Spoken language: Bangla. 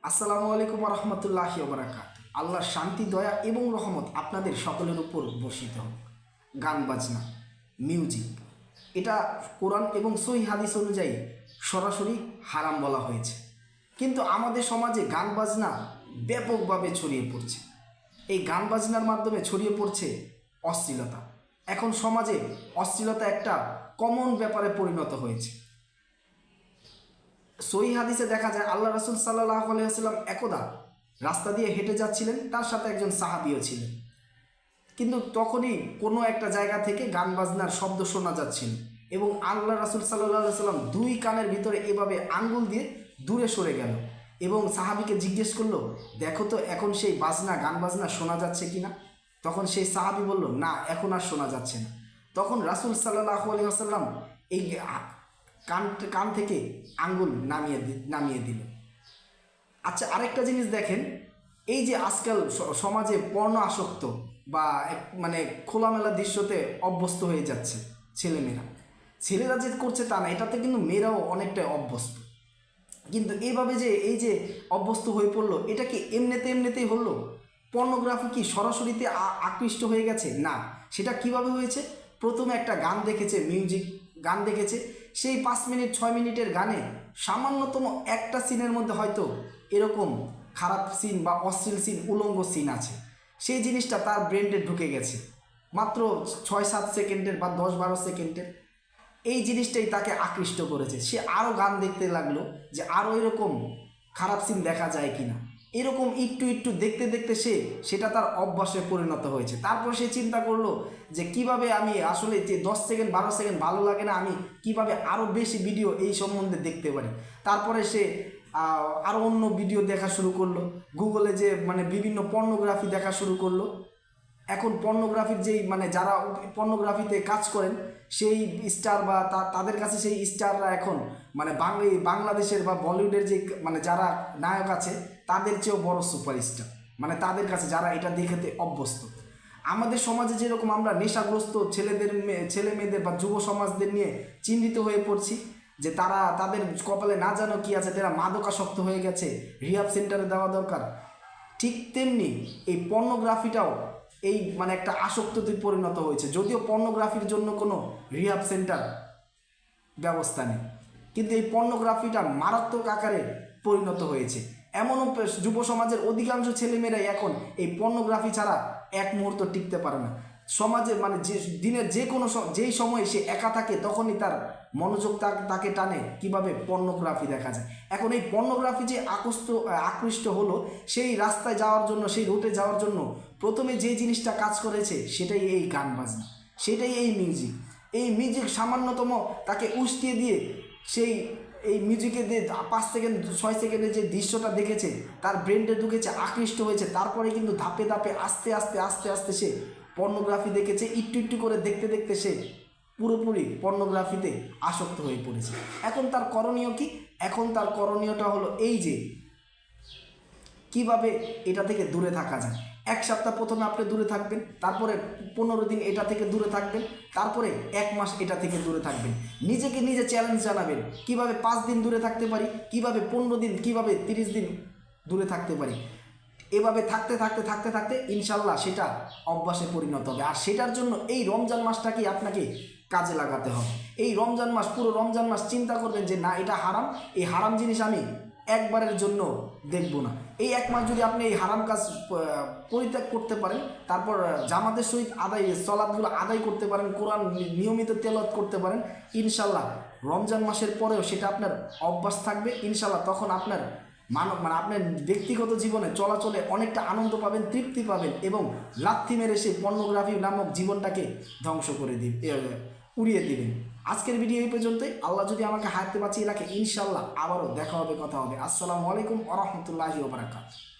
আসসালামু আলাইকুম রহমতুল্লাহি ওবারাকাত। আল্লাহর শান্তি, দয়া এবং রহমত আপনাদের সকলের উপর বর্ষিত হোক। গান বাজনা, মিউজিক, এটা কোরআন এবং সহিহ হাদিস অনুযায়ী সরাসরি হারাম বলা হয়েছে। কিন্তু আমাদের সমাজে গান বাজনা ব্যাপকভাবে ছড়িয়ে পড়ছে। এই গান বাজনার মাধ্যমে ছড়িয়ে পড়ছে অশ্লীলতা। এখন সমাজে অশ্লীলতা একটা কমন ব্যাপারে পরিণত হয়েছে। সহিহ হাদিসে দেখা যায় আল্লাহ রাসূল সাল্লাল্লাহু আলাইহি ওয়াসাল্লাম একদা রাস্তা দিয়ে হেঁটে যাচ্ছিলেন, তার সাথে একজন সাহাবীও ছিলেন। কিন্তু তখনই কোনো একটা জায়গা থেকে গান বাজনার শব্দ শোনা যাচ্ছিল এবং আল্লাহ রাসূল সাল্লাল্লাহু আলাইহি ওয়াসাল্লাম দুই কানের ভিতরে এভাবে আঙ্গুল দিয়ে দূরে সরে গেল এবং সাহাবীকে জিজ্ঞেস করলো, দেখো তো এখন সেই গান বাজনা শোনা যাচ্ছে কিনা। তখন সেই সাহাবী বলল, না, এখন আর শোনা যাচ্ছে না। তখন রাসূল সাল্লাল্লাহু আলাইহি ওয়াসাল্লাম এই কান থেকে আঙ্গুল নামিয়ে দিল। আচ্ছা, আরেকটা জিনিস দেখেন, এই যে আজকাল সমাজে পর্ণ আসক্ত বা মানে খোলামেলা দৃশ্যতে অভ্যস্ত হয়ে যাচ্ছে ছেলেরা যে করছে তা না, এটাতে কিন্তু মেয়েরাও অনেকটাই অভ্যস্ত। কিন্তু এইভাবে যে এই যে অভ্যস্ত হয়ে পড়লো, এটা কি এমনিতেই হলো? পর্নোগ্রাফি কি সরাসরিতে আকৃষ্ট হয়ে গেছে? না, সেটা কিভাবে হয়েছে? প্রথমে একটা গান দেখেছে, মিউজিক গান দেখেছে, সেই 5 মিনিট 6 মিনিটের গানে সামান্যতম একটা সিনের মধ্যে হয়তো এরকম খারাপ সিন বা অশ্লীল সিন, উলঙ্গ সিন আছে। সেই জিনিসটা তার ব্রেন্ডে ঢুকে গেছে মাত্র 6-7 সেকেন্ডের বা 10-12 সেকেন্ডের। এই জিনিসটাই তাকে আকৃষ্ট করেছে। সে আরও গান দেখতে লাগলো যে আরও এরকম খারাপ সিন দেখা যায় কিনা। এরকম একটু দেখতে দেখতে সেটা তার অভ্যাসে পরিণত হয়েছে। তারপর সে চিন্তা করলো যে কিভাবে আমি আসলে যে 10 সেকেন্ড 12 সেকেন্ড ভালো লাগে না, আমি কিভাবে আরও বেশি ভিডিও এই সম্বন্ধে দেখতে পারি। তারপরে সে আরও অন্য ভিডিও দেখা শুরু করলো, গুগলে যে মানে বিভিন্ন পর্নোগ্রাফি দেখা শুরু করলো। এখন পর্নোগ্রাফির যেই মানে যারা পর্নোগ্রাফিতে কাজ করেন সেই স্টার বা তাদের কাছে সেই স্টাররা এখন মানে বাংলাদেশের বা বলিউডের যে মানে যারা নায়ক আছে তাদের চেয়েও বড় সুপারস্টার, মানে তাদের কাছে যারা এটা দেখতে অভ্যস্ত। আমাদের সমাজে যেরকম আমরা নেশাগ্রস্ত ছেলে মেয়েদের বা যুব সমাজদের নিয়ে চিন্তিত হয়ে পড়ছি যে তাদের কপালে না জানো কি আছে, তারা মাদকাসক্ত হয়ে গেছে, রিহাব সেন্টারে দেওয়া দরকার, ঠিক তেমনি এই পর্নোগ্রাফিটাও এই মানে একটা আসক্তিতে পরিণত হয়েছে। যদিও পর্নোগ্রাফির জন্য কোনো রিহাব সেন্টার ব্যবস্থা নেই, কিন্তু এই পর্নোগ্রাফিটা মারাত্মক আকারে পরিণত হয়েছে। এমনও যুব সমাজের অধিকাংশ ছেলেমেয়েরাই এখন এই পর্নোগ্রাফি ছাড়া এক মুহূর্ত টিকতে পারে না। সমাজে মানে যে দিনের যেই সময় সে একা থাকে তখনই তার মনোযোগ তাকে টানে কিভাবে পর্নোগ্রাফি দেখা যায়। এখন এই পর্নোগ্রাফি যে আকৃষ্ট হলো, সেই রাস্তায় যাওয়ার জন্য, সেই রুটে যাওয়ার জন্য প্রথমে যে জিনিসটা কাজ করেছে সেটাই এই গান বাজনা, সেটাই এই মিউজিক সামান্যতম তাকে উস্কিয়ে দিয়ে এই মিউজিকে দিয়ে 5 সেকেন্ড 6 সেকেন্ডের যে দৃশ্যটা দেখেছে তার ব্রেন্ডে ঢুকেছে, আকৃষ্ট হয়েছে। তারপরে কিন্তু ধাপে ধাপে আস্তে আস্তে সে পর্নোগ্রাফি দেখেছে। একটু করে দেখতে দেখতে সে পুরোপুরি পর্নোগ্রাফিতে আসক্ত হয়ে পড়েছে। এখন তার করণীয় কি? এখন তার করণীয়টা হলো এই যে কিভাবে এটা থেকে দূরে থাকা যায়। 1 সপ্তাহ প্রথমে আপনি দূরে থাকবেন, তারপরে 15 দিন এটা থেকে দূরে থাকবেন, তারপরে 1 মাস এটা থেকে দূরে থাকবেন। নিজেকে নিজে চ্যালেঞ্জ জানাবেন, কিভাবে 5 দিন দূরে থাকতে পারি, কিভাবে 15 দিন, কিভাবে 30 দিন দূরে থাকতে পারি। এভাবে থাকতে ইনশাল্লাহ সেটা অভ্যাসে পরিণত হবে। আর সেটার জন্য এই রমজান মাসটাকে আপনাকে কাজে লাগাতে হবে। এই রমজান মাস, পুরো রমজান মাস চিন্তা করবেন যে না, এটা হারাম, এই হারাম জিনিস আমি একবারের জন্য দেখব না। এই 1 মাস যদি আপনি এই হারাম কাজ পরিত্যাগ করতে পারেন, তারপর জামাতের সহিত সলাৎগুলো আদায় করতে পারেন, কোরআন নিয়মিত তেলাওয়াত করতে পারেন, ইনশাল্লাহ রমজান মাসের পরেও সেটা আপনার অভ্যাস থাকবে। ইনশাল্লাহ তখন আপনার আপনার ব্যক্তিগত জীবনে চলাচলে অনেকটা আনন্দ পাবেন, তৃপ্তি পাবেন এবং লাথি মেরে সে পর্নোগ্রাফি নামক জীবনটাকে ধ্বংস করে উড়িয়ে দিবেন। আজকের ভিডিও এই পর্যন্তই। আল্লাহ যদি আমাকে হায়াতে বাঁচিয়ে রাখে, ইনশাল্লাহ আবারও দেখা হবে, কথা হবে। আসসালামু আলাইকুম ওয়া রাহমাতুল্লাহি ওয়া বারাকাতুহু।